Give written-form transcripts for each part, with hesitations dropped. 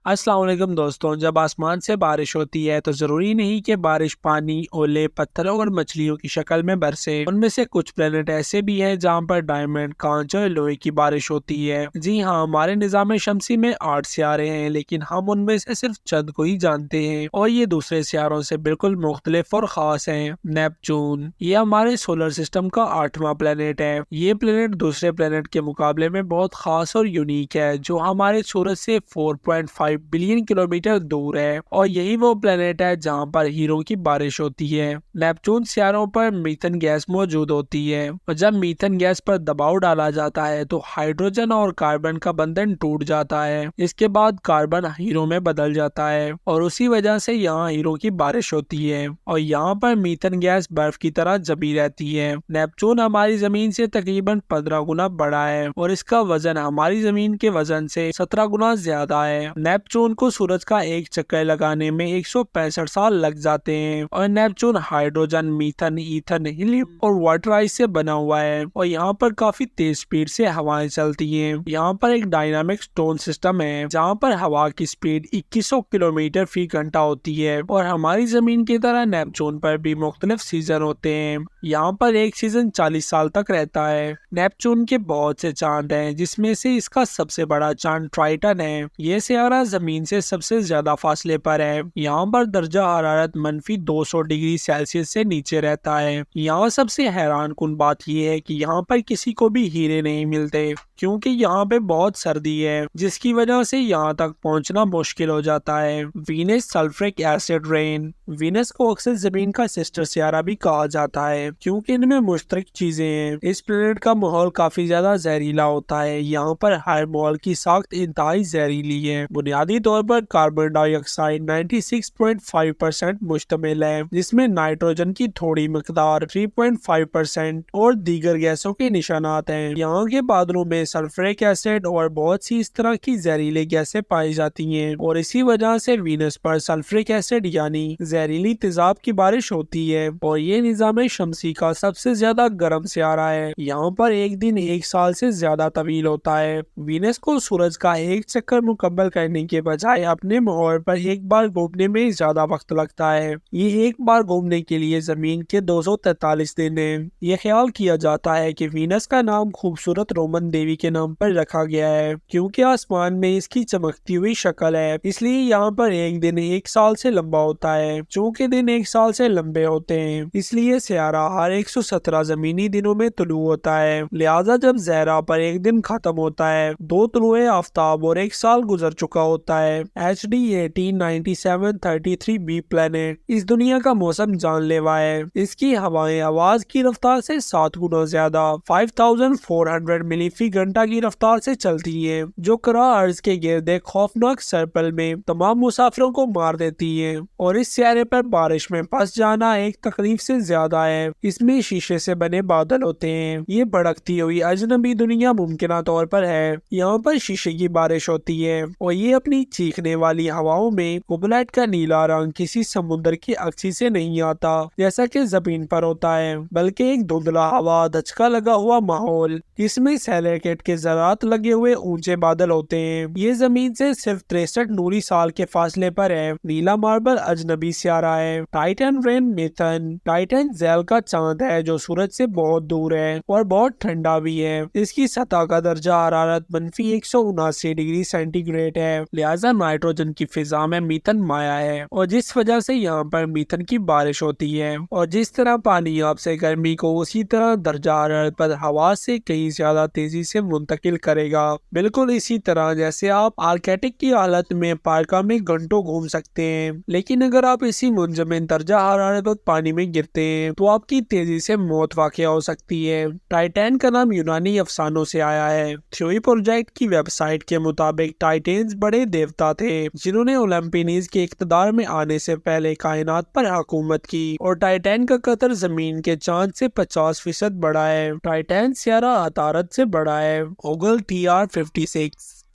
السلام علیکم دوستوں، جب آسمان سے بارش ہوتی ہے تو ضروری نہیں کہ بارش پانی، اولے، پتھروں اور مچھلیوں کی شکل میں برسے۔ ان میں سے کچھ پلینٹ ایسے بھی ہیں جہاں پر ڈائمنڈ، کانچ اور لوہے کی بارش ہوتی ہے۔ جی ہاں، ہمارے نظام شمسی میں 8 سیارے ہیں، لیکن ہم ان میں سے صرف چند کو ہی جانتے ہیں اور یہ دوسرے سیاروں سے بالکل مختلف اور خاص ہیں۔ نیپچون یہ ہمارے سولر سسٹم کا 8واں پلینٹ ہے۔ یہ پلینٹ دوسرے پلینٹ کے مقابلے میں بہت خاص اور یونیک ہے، جو ہمارے سورج سے 4.5 بلین کلومیٹر دور ہے، اور یہی وہ پلینٹ ہے جہاں پر ہیروں کی بارش ہوتی ہے۔ نیپچون سیاروں پر میتھن گیس موجود ہوتی ہے، اور جب میتھن گیس پر دباؤ ڈالا جاتا ہے تو ہائیڈروجن اور کاربن کا بندھن ٹوٹ جاتا ہے۔ اس کے بعد کاربن ہیروں میں بدل جاتا ہے، اور اسی وجہ سے یہاں ہیروں کی بارش ہوتی ہے، اور یہاں پر میتھن گیس برف کی طرح جمی رہتی ہے۔ نیپچون ہماری زمین سے تقریباً 15 گنا بڑا ہے، اور اس کا وزن ہماری زمین کے وزن سے 17 گنا زیادہ ہے۔ نیپچون کو سورج کا ایک چکر لگانے میں 165 سال لگ جاتے ہیں، اور نیپچون ہائیڈروجن، میتھن، ایتھن، ہیلیم اور واٹر آئس سے بنا ہوا ہے، اور یہاں پر کافی تیز سپیڈ سے ہوائیں چلتی ہیں۔ یہاں پر ایک ڈائنامک سٹون سسٹم ہے جہاں پر ہوا کی سپیڈ 2100 کلومیٹر فی گھنٹہ ہوتی ہے، اور ہماری زمین کی طرح نیپچون پر بھی مختلف سیزن ہوتے ہیں۔ یہاں پر ایک سیزن 40 سال تک رہتا ہے۔ نیپچون کے بہت سے چاند ہیں، جس میں سے اس کا سب سے بڑا چاند ٹرائٹن ہے۔ یہ سیارہ زمین سے سب سے زیادہ فاصلے پر ہے۔ یہاں پر درجہ حرارت -200 ڈگری سیلسیس سے نیچے رہتا ہے۔ یہاں سب سے حیران کن بات یہ ہے کہ یہاں پر کسی کو بھی ہیرے نہیں ملتے، کیونکہ یہاں پہ بہت سردی ہے، جس کی وجہ سے یہاں تک پہنچنا مشکل ہو جاتا ہے۔ وینس سلفرک ایسڈ رین وینس کو اکثر زمین کا سسٹر سیارہ بھی کہا جاتا ہے، کیونکہ ان میں مشترک چیزیں ہیں۔ اس پلینٹ کا ماحول کافی زیادہ زہریلا ہوتا ہے۔ یہاں پر ہر ماحول کی ساخت انتہائی زہریلی ہے۔ بنیادی طور پر کاربن ڈائی آکسائڈ 96.5% مشتمل ہے، جس میں نائٹروجن کی تھوڑی مقدار 3.5% اور دیگر گیسوں کے نشانات ہیں۔ یہاں کے بادلوں میں سلفرک ایسڈ اور بہت سی اس طرح کی زہریلی گیسیں پائی جاتی ہیں، اور اسی وجہ سے وینس پر سلفرک ایسڈ یعنی زہریلی تیزاب کی بارش ہوتی ہے، اور یہ نظام شمسی کا سب سے زیادہ گرم سیارہ ہے۔ یہاں پر ایک دن ایک سال سے زیادہ طویل ہوتا ہے۔ وینس کو سورج کا ایک چکر مکمل کرنے کے بجائے اپنے محور پر ایک بار گھومنے میں زیادہ وقت لگتا ہے۔ یہ ایک بار گھومنے کے لیے زمین کے 243 دن ہیں۔ یہ خیال کیا جاتا ہے کہ وینس کا نام خوبصورت رومن دیوی کے نام پر رکھا گیا ہے، کیونکہ آسمان میں اس کی چمکتی ہوئی شکل ہے، اس لیے یہاں پر ایک دن ایک سال سے لمبا ہوتا ہے۔ چونکہ دن ایک سال سے لمبے ہوتے ہیں، اس لیے سیارہ ہر 117 زمینی دنوں میں طلوع ہوتا ہے۔ لہٰذا جب زہرہ پر ایک دن ختم ہوتا ہے، 2 طلوع آفتاب اور ایک سال گزر چکا ہوتا ہے۔ HD 189733b پلینٹ اس دنیا کا موسم جان لیوا ہے۔ اس کی ہوائیں آواز کی رفتار سے 7 گنا زیادہ 5400 میل فی گھنٹہ کی رفتار سے چلتی ہیں، جو کرہ ارض کے گرد ایک خوفناک سرپل میں تمام مسافروں کو مار دیتی ہیں، اور اس سیارے پر بارش میں پھنس جانا ایک تکلیف سے زیادہ ہے۔ اس میں شیشے سے بنے بادل ہوتے ہیں۔ یہ بھڑکتی ہوئی اجنبی دنیا ممکنہ طور پر ہے۔ یہاں پر شیشے کی بارش ہوتی ہے، اور یہ اپنی چیخنے والی ہواؤں میں کوبالٹ کا نیلا رنگ کسی سمندر کی اکسی سے نہیں آتا جیسا کہ زمین پر ہوتا ہے، بلکہ ایک دھندلا ہوا دھچکا لگا ہوا ماحول، جس میں سیلیکیٹ کے ذرات لگے ہوئے اونچے بادل ہوتے ہیں۔ یہ زمین سے صرف 63 نوری سال کے فاصلے پر ہے۔ نیلا ماربل اجنبی سیارہ ہے۔ ٹائٹن رین میتھن ٹائٹن ذیل کا چاند ہے جو سورج سے بہت دور ہے اور بہت ٹھنڈا بھی ہے۔ اس کی سطح کا درجہ حرارت -179 ڈگری سینٹی گریڈ ہے، لہٰذا نائٹروجن کی فضا میں میتھن مایا ہے، اور جس وجہ سے یہاں پر میتھن کی بارش ہوتی ہے۔ اور جس طرح پانی آپ سے گرمی کو اسی طرح درجہ حرارت پر ہوا سے کہیں زیادہ تیزی سے منتقل کرے گا، بالکل اسی طرح جیسے آپ آرکٹک کی حالت میں پارکا میں گھنٹوں گھوم سکتے ہیں، لیکن اگر آپ اسی منجمد درجہ حرارت پر پانی میں گرتے ہیں تو آپ کی تیزی سے موت واقع ہو سکتی ہے۔ ٹائٹین کا نام یونانی افسانوں سے آیا ہے۔ تھیوری پروجیکٹ کی ویب سائٹ کے مطابق ٹائٹینز بڑے دیوتا تھے جنہوں نے اولمپینیز کے اقتدار میں آنے سے پہلے کائنات پر حکومت کی، اور ٹائٹین کا قطر زمین کے چاند سے 50% بڑا ہے۔ ٹائٹین سیارہ عطارد سے بڑا ہے۔ اوگل TR56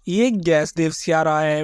یہ ایک گیس دیو سیارہ ہے